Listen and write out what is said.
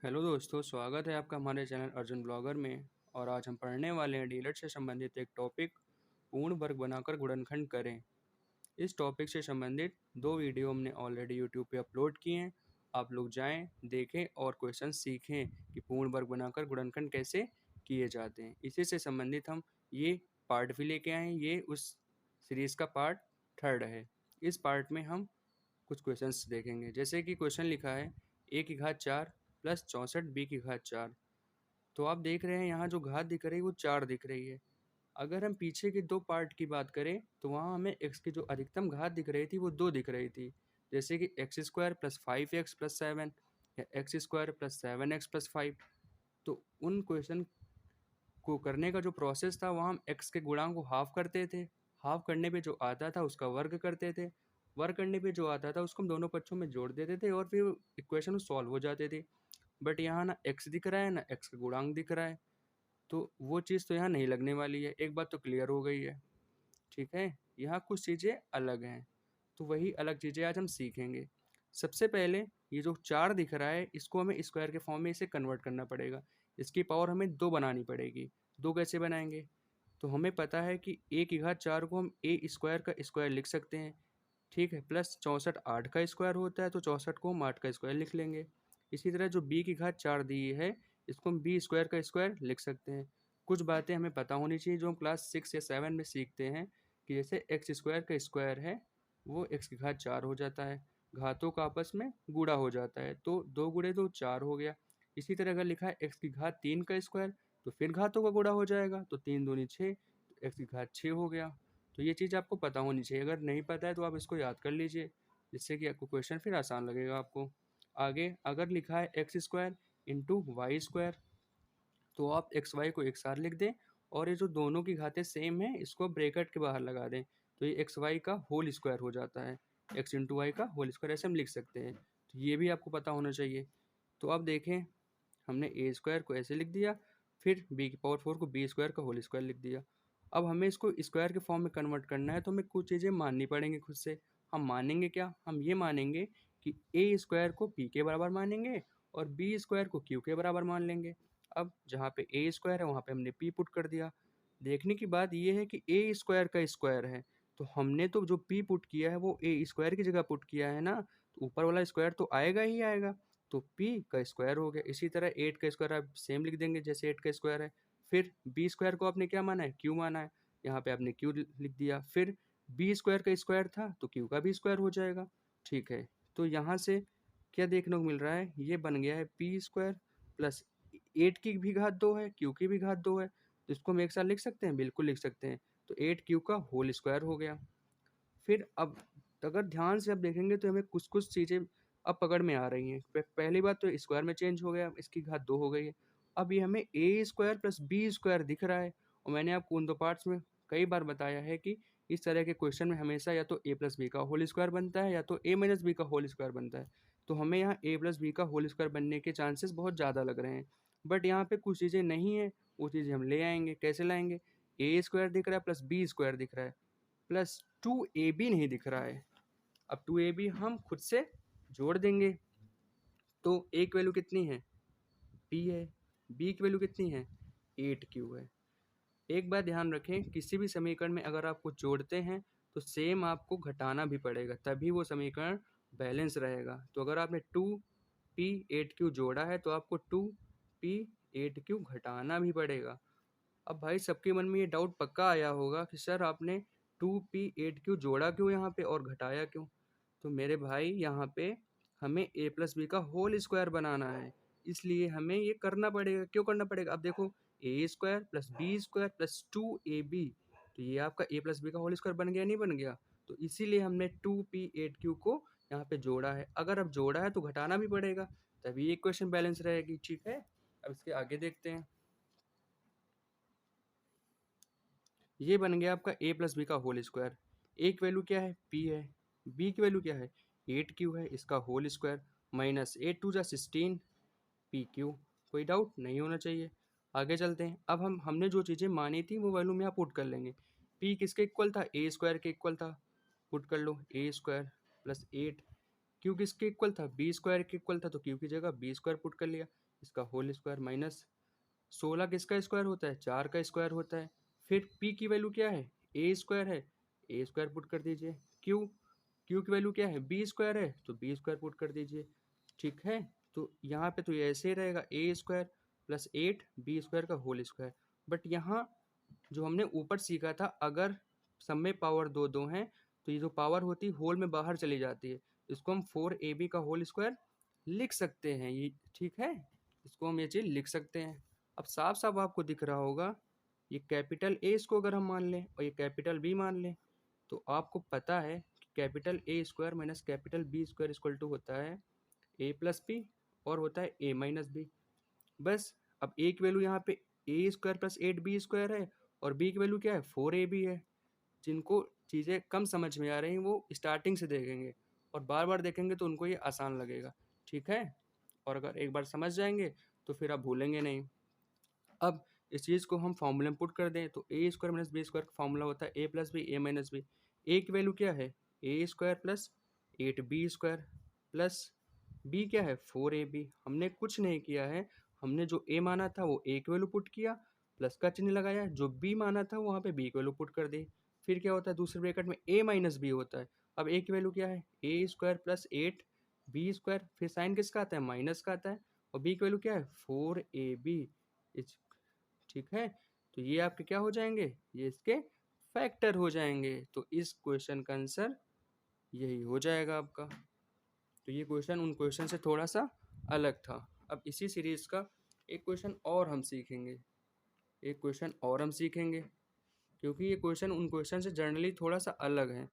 Hello दोस्तों, स्वागत है आपका हमारे चैनल अर्जुन ब्लॉगर में। और आज हम पढ़ने वाले हैं डीलर से संबंधित एक टॉपिक, पूर्ण वर्ग बनाकर गुणनखंड करें। इस टॉपिक से संबंधित दो वीडियो हमने ऑलरेडी यूट्यूब पे अपलोड किए हैं। आप लोग जाएं, देखें और क्वेश्चन सीखें कि पूर्ण वर्ग बनाकर गुणनखंड कैसे किए जाते हैं। इसी से संबंधित हम ये पार्ट भी लेके आए हैं। ये उस सीरीज़ का पार्ट 3 है। इस पार्ट में हम कुछ क्वेश्चंस देखेंगे। जैसे कि क्वेश्चन लिखा है a की घात 4 प्लस 64 b की घात 4। तो आप देख रहे हैं यहाँ जो घात दिख रही है वो 4 दिख रही है। अगर हम पीछे के दो पार्ट की बात करें तो वहाँ हमें x की जो अधिकतम घात दिख रही थी वो 2 दिख रही थी। जैसे कि x square plus 5x plus 7 या x square plus 7x plus 5। तो उन क्वेश्चन को करने का जो प्रोसेस था वहाँ हम x के गुणांक को हाफ करते थे। हाफ करने पे जो आता था उसका वर्ग करते थे। वर्ग करने पे जो आता था उसको हम दोनों पक्षों में जोड़ देते थे और फिर इक्वेशन सॉल्व हो जाते थे। बट यहाँ ना x दिख रहा है ना x का गुणांक दिख रहा है, तो वो चीज़ तो यहाँ नहीं लगने वाली है। एक बात तो क्लियर हो गई है। ठीक है, यहाँ कुछ चीज़ें अलग हैं, तो वही अलग चीज़ें आज हम सीखेंगे। सबसे पहले ये जो 4 दिख रहा है इसको हमें स्क्वायर के फॉर्म में इसे कन्वर्ट करना पड़ेगा। इसकी पावर हमें 2 बनानी पड़ेगी। 2 कैसे बनाएंगे? तो हमें पता है कि a की घात 4 को हम a स्क्वायर का स्क्वायर लिख सकते हैं। ठीक है, प्लस 64 8 का स्क्वायर होता है तो 64 को हम 8 का स्क्वायर लिख लेंगे। इसी तरह जो b की घात 4 दी है इसको हम b स्क्वायर का स्क्वायर लिख सकते हैं। कुछ बातें हमें पता होनी चाहिए जो हम क्लास 6 या 7 में सीखते हैं कि जैसे एक्स स्क्वायर का स्क्वायर है वो एक्स की घात 4 हो जाता है। घातों का आपस में गुणा हो जाता है तो 2 गुणे 2 4 हो गया। इसी तरह अगर लिखा है एक्स की घात 3 का स्क्वायर तो फिर घातों का गुणा हो जाएगा तो 3 दूनी 6, तो एक्स की घात 6 हो गया। तो ये चीज़ आपको पता होनी चाहिए। अगर नहीं पता है तो आप इसको याद कर लीजिए, जिससे कि आपको क्वेश्चन फिर आसान लगेगा आपको। आगे अगर लिखा है x square into y square तो आप एक्स वाई को एक साथ लिख दें और ये जो दोनों की घातें सेम है इसको ब्रैकेट के बाहर लगा दें तो ये एक्स वाई का होल स्क्वायर हो जाता है। एक्स इंटू वाई का होल स्क्वायर ऐसे हम लिख सकते हैं, तो ये भी आपको पता होना चाहिए। तो अब देखें, हमने ए स्क्वायर को ऐसे लिख दिया, फिर बी की पावर 4 को बी स्क्वायर का होल स्क्वायर लिख दिया। अब हमें इसको स्क्वायर के फॉर्म में कन्वर्ट करना है तो हमें कुछ चीज़ें माननी पड़ेंगी खुद से। हम मानेंगे क्या? हम ये मानेंगे कि ए स्क्वायर को पी के बराबर मानेंगे और बी स्क्वायर को क्यू के बराबर मान लेंगे। अब जहाँ पे ए स्क्वायर है वहाँ पे हमने पी पुट कर दिया। देखने की बात ये है कि ए स्क्वायर का स्क्वायर है तो हमने तो जो पी पुट किया है वो ए स्क्वायर की जगह पुट किया है ना, तो ऊपर वाला स्क्वायर तो आएगा ही आएगा। तो p का स्क्वायर हो गया। इसी तरह 8 का स्क्वायर आप सेम लिख देंगे जैसे 8 का स्क्वायर है। फिर b स्क्वायर को आपने क्या माना है? q माना है। यहाँ पे आपने q लिख दिया। फिर b स्क्वायर का स्क्वायर था तो q का भी स्क्वायर हो जाएगा। ठीक है, तो यहाँ से क्या देखने को मिल रहा है? ये बन गया है p स्क्वायर प्लस 8 की भी घात 2 है, q की भी घात 2 है, तो इसको हम एक साथ लिख सकते हैं, बिल्कुल लिख सकते हैं। तो 8q का होल स्क्वायर हो गया। फिर अब अगर ध्यान से आप देखेंगे तो हमें कुछ कुछ चीज़ें अब पकड़ में आ रही हैं। पहली बात तो स्क्वायर में चेंज हो गया, इसकी घात 2 हो गई है। अब ये हमें ए स्क्वायर प्लस बी स्क्वायर दिख रहा है और मैंने आपको उन दो पार्ट्स में कई बार बताया है कि इस तरह के क्वेश्चन में हमेशा या तो ए प्लस बी का होल स्क्वायर बनता है या तो ए माइनस बी का होल स्क्वायर बनता है। तो हमें यहाँ ए प्लस बी का होल स्क्वायर बनने के चांसेस बहुत ज़्यादा लग रहे हैं। बट यहाँ पे कुछ चीज़ें नहीं है, वो चीज़ें हम ले आएंगे। कैसे लाएंगे? ए स्क्वायर दिख रहा है प्लस बी स्क्वायर दिख रहा है, प्लस 2ab नहीं दिख रहा है। अब 2ab हम खुद से जोड़ देंगे तो a की वैल्यू कितनी है? p है। b की वैल्यू कितनी है? 8q है। एक बात ध्यान रखें, किसी भी समीकरण में अगर आप कुछ जोड़ते हैं तो सेम आपको घटाना भी पड़ेगा, तभी वो समीकरण बैलेंस रहेगा। तो अगर आपने 2p8q जोड़ा है तो आपको 2p8q घटाना भी पड़ेगा। अब भाई सबके मन में ये डाउट पक्का आया होगा कि सर आपने 2p8q जोड़ा क्यों यहाँ पे और घटाया क्यों? तो मेरे भाई यहाँ पे हमें a प्लस बी का होल स्क्वायर बनाना है, इसलिए हमें ये करना पड़ेगा। क्यों करना पड़ेगा? अब देखो, A square plus B square plus 2ab, तो ये आपका a प्लस बी का होल स्क्वायर बन गया नहीं बन गया? तो इसीलिए हमने 2p8q को यहाँ पे जोड़ा है। अगर अब जोड़ा है तो घटाना भी पड़ेगा, तभी इक्वेशन बैलेंस रहेगी। ठीक है, अब इसके आगे देखते हैं। ये बन गया आपका a प्लस बी का होल स्क्वायर। ए की वैल्यू क्या है? p है। b की वैल्यू क्या है? 8q है, इसका होल स्क्वायर माइनस 8 टू जा 16 pq। कोई डाउट नहीं होना चाहिए। आगे चलते हैं। अब हमने जो चीज़ें मानी थी वो वैल्यू में यहाँ पुट कर लेंगे। p किसके इक्वल था? a स्क्वायर के इक्वल था। पुट कर लो, a स्क्वायर प्लस 8 क्यू किसके इक्वल था, बी स्क्वायर के इक्वल था, तो क्यू की जगह बी स्क्वायर पुट कर लिया, इसका होल स्क्वायर माइनस 16 किसका स्क्वायर होता है, 4 का स्क्वायर होता है। फिर पी की वैल्यू क्या है, ए स्क्वायर है, ए स्क्वायर पुट कर दीजिए। क्यू क्यू की वैल्यू क्या है, बी स्क्वायर है, तो बी स्क्वायर पुट कर दीजिए। ठीक है, तो यहाँ पे तो ये ऐसे ही रहेगा, ए स्क्वायर प्लस 8 बी स्क्वायर का होल स्क्वायर। बट यहाँ जो हमने ऊपर सीखा था, अगर सब में पावर दो दो हैं तो ये जो पावर होती है होल में बाहर चली जाती है, इसको हम 4ab का होल स्क्वायर लिख सकते हैं। ये ठीक है, इसको हम ये चीज़ लिख सकते हैं। अब साफ साफ आपको दिख रहा होगा, ये कैपिटल ए इसको अगर हम मान लें और ये कैपिटल बी मान लें, तो आपको पता है कि capital A square minus capital B square equal to होता है ए प्लस बी और होता है ए माइनस बी। बस अब ए की वैल्यू यहाँ पे ए स्क्वायर प्लस 8b स्क्वायर है और बी की वैल्यू क्या है, 4ab है। जिनको चीज़ें कम समझ में आ रही हैं वो स्टार्टिंग से देखेंगे और बार बार देखेंगे तो उनको ये आसान लगेगा। ठीक है, और अगर एक बार समझ जाएंगे तो फिर आप भूलेंगे नहीं। अब इस चीज़ को हम फॉर्मूले में पुट कर दें तो A square minus B square का फॉर्मूला होता है A plus B A minus B. A की वैल्यू क्या है, A square plus 8b square plus B क्या है, 4ab। हमने कुछ नहीं किया है, हमने जो ए माना था वो ए की वैल्यू पुट किया, प्लस का चिन्ह लगाया, जो बी माना था वहाँ पे बी की वैल्यू पुट कर दी। फिर क्या होता है, दूसरे ब्रैकेट में ए माइनस बी होता है। अब ए की वैल्यू क्या है, A square plus 8b square, फिर साइन किसका आता है, माइनस का आता है, और बी की वैल्यू क्या है, 4ab। ठीक है, तो ये आपके क्या हो जाएंगे, ये इसके फैक्टर हो जाएंगे। तो इस क्वेश्चन का आंसर यही हो जाएगा आपका। तो ये क्वेश्चन उन क्वेश्चन से थोड़ा सा अलग था। अब इसी सीरीज का एक क्वेश्चन और हम सीखेंगे, एक क्वेश्चन और हम सीखेंगे, क्योंकि ये क्वेश्चन उन क्वेश्चन से जनरली थोड़ा सा अलग है।